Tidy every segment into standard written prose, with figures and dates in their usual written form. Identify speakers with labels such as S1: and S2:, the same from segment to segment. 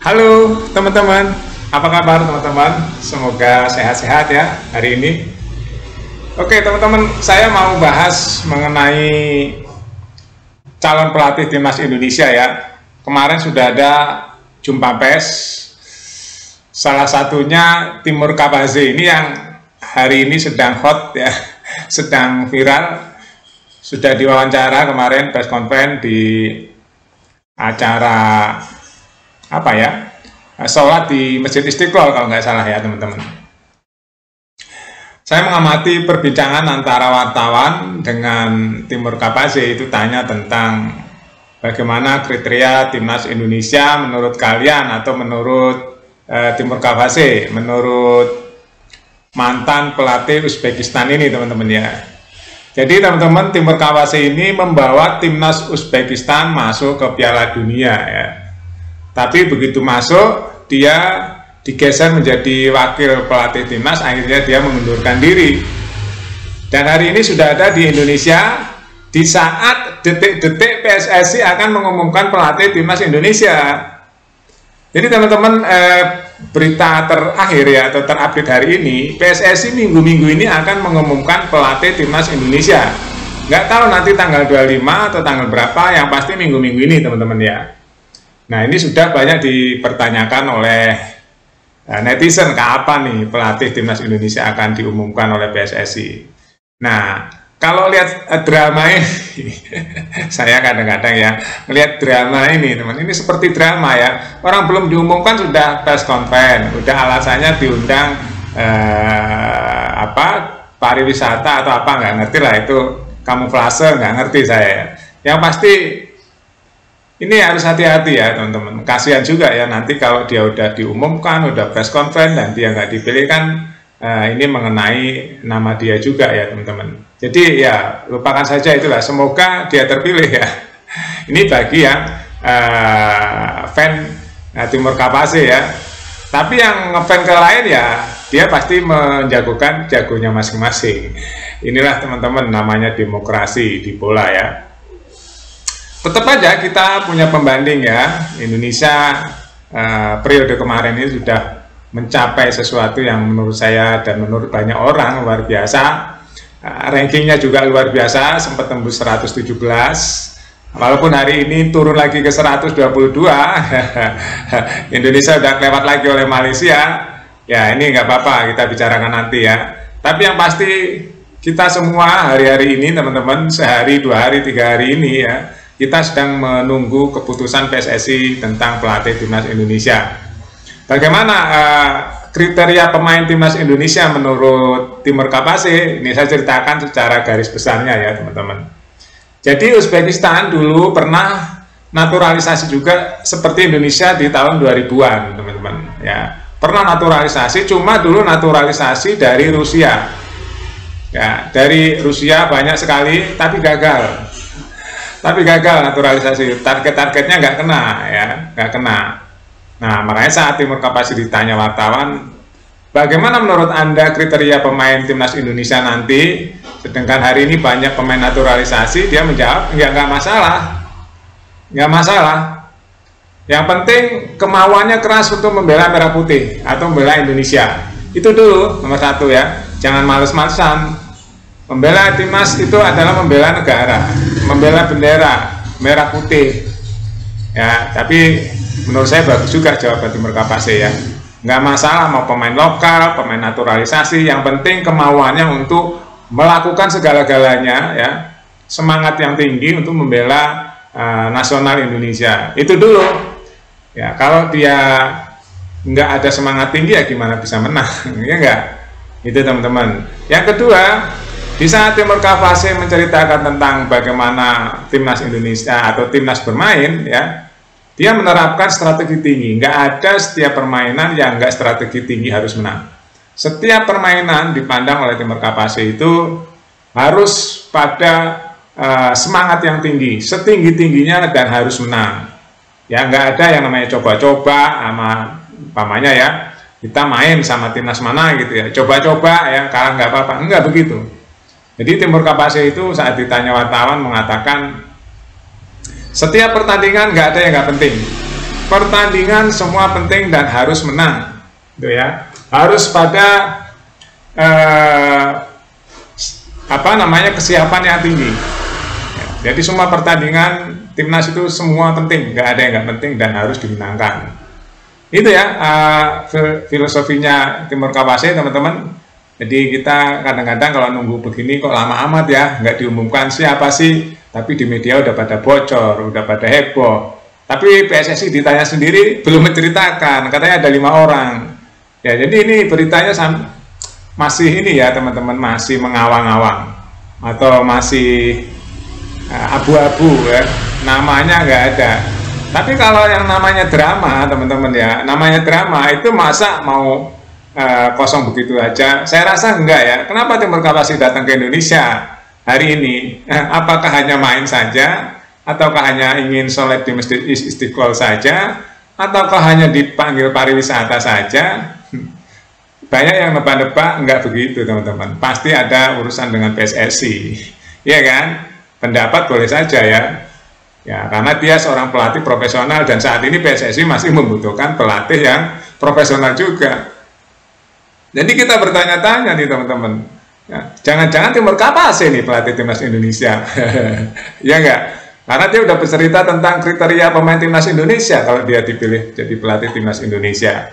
S1: Halo teman-teman, apa kabar teman-teman? Semoga sehat-sehat ya hari ini. Oke teman-teman, saya mau bahas mengenai calon pelatih timnas Indonesia ya. Kemarin sudah ada jumpa pers, salah satunya Timur Kabaze ini yang hari ini sedang hot ya, sedang viral. Sudah diwawancara kemarin press conference di acara apa ya, sholat di Masjid Istiqlal kalau nggak salah ya teman-teman. Saya mengamati perbincangan antara wartawan dengan Timur Kabaze, itu tanya tentang bagaimana kriteria timnas Indonesia menurut kalian atau menurut Timur Kabaze, menurut mantan pelatih Uzbekistan ini teman-teman ya. Jadi teman-teman, Timur Kabaze ini membawa timnas Uzbekistan masuk ke Piala Dunia ya. Tapi begitu masuk, dia digeser menjadi wakil pelatih timnas, akhirnya dia mengundurkan diri. Dan hari ini sudah ada di Indonesia, di saat detik-detik PSSI akan mengumumkan pelatih timnas Indonesia. Jadi teman-teman, berita terakhir ya, atau terupdate hari ini, PSSI minggu-minggu ini akan mengumumkan pelatih timnas Indonesia. Nggak tahu nanti tanggal 25 atau tanggal berapa, yang pasti minggu-minggu ini teman-teman ya. Nah ini sudah banyak dipertanyakan oleh netizen, kapan nih pelatih timnas Indonesia akan diumumkan oleh PSSI. Nah kalau lihat drama ini, saya kadang-kadang ya melihat drama ini teman, ini seperti drama ya. Orang belum diumumkan sudah press conference, udah alasannya diundang pariwisata atau apa, nggak ngerti lah itu, kamuflase, nggak ngerti saya. Yang pasti ini harus hati-hati ya teman-teman. Kasihan juga ya nanti kalau dia udah diumumkan, udah press conference dan dia nggak dipilih kan, ini mengenai nama dia juga ya teman-teman. Jadi ya lupakan saja itulah. Semoga dia terpilih ya. Ini bagi yang fan Timur Kabaze ya. Tapi yang ngefan ke lain ya, dia pasti menjagokan jagonya masing-masing. Inilah teman-teman namanya demokrasi di bola ya. Tetap aja kita punya pembanding ya. Indonesia periode kemarin ini sudah mencapai sesuatu yang menurut saya dan menurut banyak orang luar biasa. Rankingnya juga luar biasa, sempat tembus 117. Walaupun hari ini turun lagi ke 122. Indonesia udah lewat lagi oleh Malaysia. Ya ini nggak apa-apa, kita bicarakan nanti ya. Tapi yang pasti kita semua hari-hari ini teman-teman, sehari, 2 hari, 3 hari ini ya, kita sedang menunggu keputusan PSSI tentang pelatih timnas Indonesia. Bagaimana kriteria pemain timnas Indonesia menurut Timur Kabaze? Ini saya ceritakan secara garis besarnya ya teman-teman. Jadi Uzbekistan dulu pernah naturalisasi juga seperti Indonesia di tahun 2000-an teman-teman ya. Pernah naturalisasi, cuma dulu naturalisasi dari Rusia. Ya, dari Rusia banyak sekali tapi gagal. Tapi gagal naturalisasi, target-targetnya nggak kena ya, nggak kena. Nah makanya saat Timur Kabaze ditanya wartawan, bagaimana menurut Anda kriteria pemain timnas Indonesia nanti, sedangkan hari ini banyak pemain naturalisasi, dia menjawab, nggak masalah, nggak masalah. Yang penting kemauannya keras untuk membela merah putih atau membela Indonesia. Itu dulu nomor 1 ya, jangan males-malesan. Membela timnas itu adalah membela negara, membela bendera merah putih ya. Tapi menurut saya bagus juga jawaban Timur Kabaze ya, nggak masalah mau pemain lokal, pemain naturalisasi, yang penting kemauannya untuk melakukan segala-galanya ya, semangat yang tinggi untuk membela nasional Indonesia. Itu dulu ya. Kalau dia nggak ada semangat tinggi ya gimana bisa menang ya enggak. Itu teman-teman. Yang kedua, di saat Timur Kabaze menceritakan tentang bagaimana timnas Indonesia atau timnas bermain ya, dia menerapkan strategi tinggi. Nggak ada setiap permainan yang nggak strategi tinggi harus menang. Setiap permainan dipandang oleh Timur Kabaze itu harus pada semangat yang tinggi, setinggi-tingginya, dan harus menang. Ya nggak ada yang namanya coba-coba sama pamannya ya. Kita main sama timnas mana gitu ya, coba-coba ya, kalah nggak apa-apa, enggak begitu. Jadi Timur Kabaze itu saat ditanya wartawan mengatakan, setiap pertandingan nggak ada yang nggak penting. pertandingan semua penting dan harus menang, gitu ya. Harus pada kesiapan yang tinggi. Jadi semua pertandingan timnas itu semua penting, nggak ada yang nggak penting dan harus dimenangkan. Itu ya filosofinya Timur Kapase, teman-teman. Jadi kita kadang-kadang kalau nunggu begini kok lama amat ya, nggak diumumkan siapa sih, tapi di media udah pada bocor, udah pada heboh. Tapi PSSI ditanya sendiri belum menceritakan, katanya ada 5 orang. Ya, jadi ini beritanya masih ini ya teman-teman, masih mengawang-awang atau masih abu-abu ya, namanya nggak ada. Tapi kalau yang namanya drama, teman-teman ya, namanya drama itu masa mau kosong begitu aja? Saya rasa enggak ya. Kenapa Timur Kapase datang ke Indonesia hari ini? Apakah hanya main saja? Ataukah hanya ingin sholat di Masjid Istiqlal saja? Ataukah hanya dipanggil pariwisata saja? Banyak yang nebak-nebak, enggak begitu teman-teman. Pasti ada urusan dengan PSSI, ya kan? Pendapat boleh saja ya. Ya, karena dia seorang pelatih profesional dan saat ini PSSI masih membutuhkan pelatih yang profesional juga. Jadi kita bertanya-tanya nih teman-teman, ya, jangan-jangan Timur Kapase nih pelatih timnas Indonesia, ya enggak? Karena dia udah bercerita tentang kriteria pemain timnas Indonesia kalau dia dipilih jadi pelatih timnas Indonesia.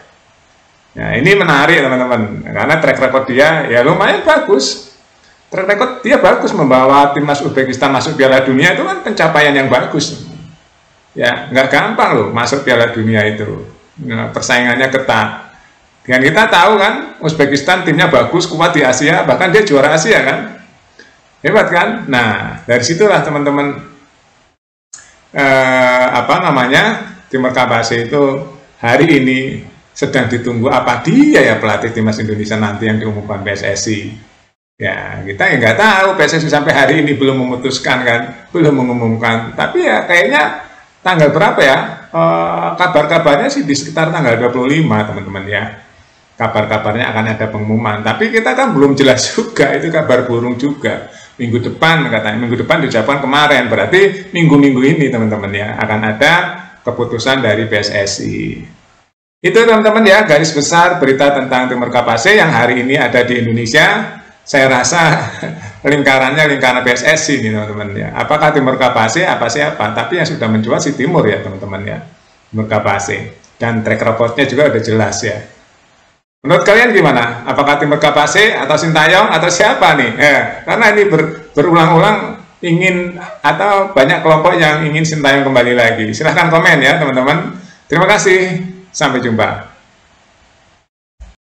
S1: Nah, ini menarik teman-teman, karena track record dia ya lumayan bagus. Track record dia bagus, membawa timnas Uzbekistan masuk Piala Dunia itu kan pencapaian yang bagus. Ya, nggak gampang loh masuk Piala Dunia itu. Nah, persaingannya ketat. Dan kita tahu kan, Uzbekistan timnya bagus, kuat di Asia, bahkan dia juara Asia kan. Hebat kan? Nah, dari situlah teman-teman Timur Kapase itu hari ini sedang ditunggu apa dia ya pelatih timnas Indonesia nanti yang diumumkan PSSI. Ya, kita nggak tahu, PSSI sampai hari ini belum memutuskan kan, belum mengumumkan. Tapi ya kayaknya tanggal berapa ya? Kabar-kabarnya sih di sekitar tanggal 25 teman-teman ya. Kabar-kabarnya akan ada pengumuman, tapi kita kan belum jelas juga, itu kabar burung juga. Minggu depan katanya, minggu depan diucapkan kemarin, berarti minggu-minggu ini teman-teman ya akan ada keputusan dari PSSI. Itu teman-teman ya garis besar berita tentang Timur Kapase yang hari ini ada di Indonesia. Saya rasa lingkarannya lingkaran PSSI nih teman-teman ya. Apakah Timur Kapase apa siapa? Tapi yang sudah mencuat si Timur ya teman-teman ya, Timur Kapase, dan track recordnya juga udah jelas ya. Menurut kalian gimana? Apakah Timur Kapase atau Sintayong atau siapa nih? Karena ini berulang-ulang ingin atau banyak kelompok yang ingin Sintayong kembali lagi. Silahkan komen ya teman-teman. Terima kasih. Sampai jumpa.